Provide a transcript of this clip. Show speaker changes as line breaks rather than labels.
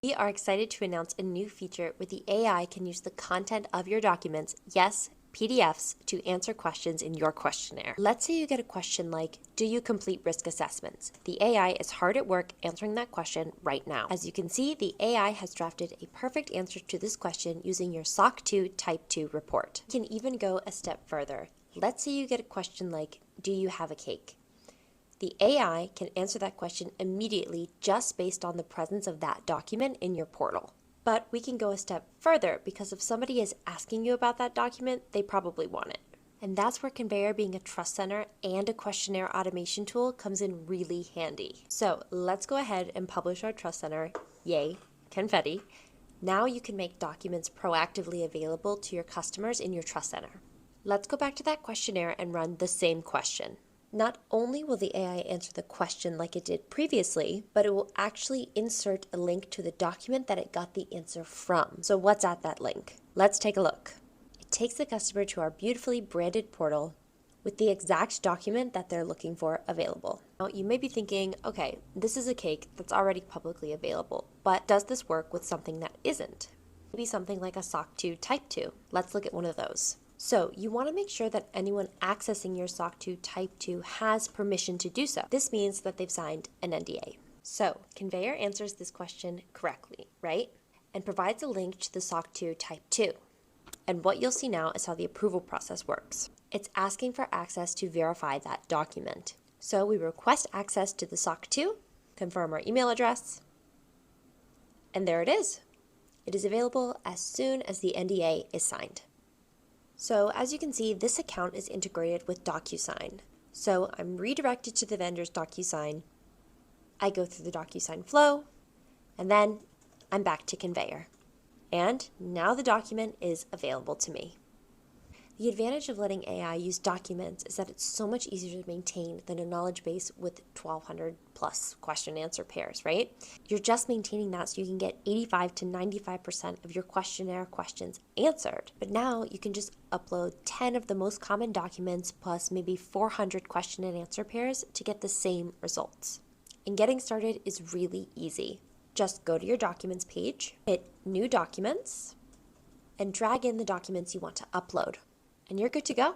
We are excited to announce a new feature where the AI can use the content of your documents, yes, PDFs, to answer questions in your questionnaire. Let's say you get a question like, do you complete risk assessments? The AI is hard at work answering that question right now. As you can see, the AI has drafted a perfect answer to this question using your SOC 2 Type 2 report. You can even go a step further. Let's say you get a question like, do you have a cake? The AI can answer that question immediately just based on the presence of that document in your portal. But we can go a step further because if somebody is asking you about that document, they probably want it. And that's where Conveyor being a trust center and a questionnaire automation tool comes in really handy. So let's go ahead and publish our trust center. Yay, confetti. Now you can make documents proactively available to your customers in your trust center. Let's go back to that questionnaire and run the same question. Not only will the AI answer the question like it did previously, but it will actually insert a link to the document that it got the answer from. So what's at that link? Let's take a look. It takes the customer to our beautifully branded portal with the exact document that they're looking for available. Now, you may be thinking, okay, this is a cake that's already publicly available, but does this work with something that isn't? Maybe something like a SOC 2 Type 2. Let's look at one of those. So you want to make sure that anyone accessing your SOC 2 Type 2 has permission to do so. This means that they've signed an NDA. So Conveyor answers this question correctly, right? And provides a link to the SOC 2 Type 2. And what you'll see now is how the approval process works. It's asking for access to verify that document. So we request access to the SOC 2, confirm our email address, and there it is. It is available as soon as the NDA is signed. So as you can see, this account is integrated with DocuSign. So I'm redirected to the vendor's DocuSign. I go through the DocuSign flow, and then I'm back to Conveyor. And now the document is available to me. The advantage of letting AI use documents is that it's so much easier to maintain than a knowledge base with 1,200 plus question answer pairs, right? You're just maintaining that so you can get 85 to 95% of your questionnaire questions answered. But now you can just upload 10 of the most common documents plus maybe 400 question and answer pairs to get the same results. And getting started is really easy. Just go to your documents page, hit New Documents, and drag in the documents you want to upload. And you're good to go.